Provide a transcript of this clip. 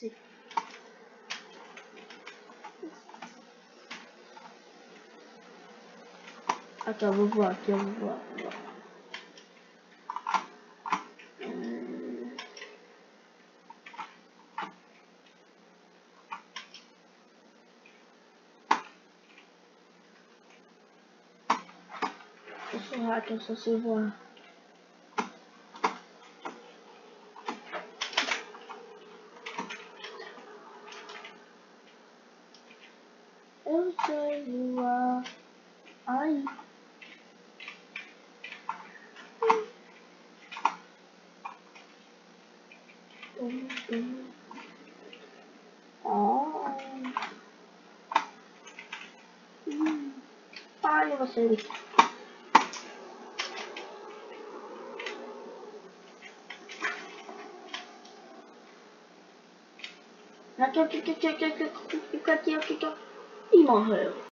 Sim. Aqui eu vou voar, aqui eu vou voar. Eu sou hacker, eu só sei voar. Eu sei voar. Ai. Ai, você. Aqui. E morreu.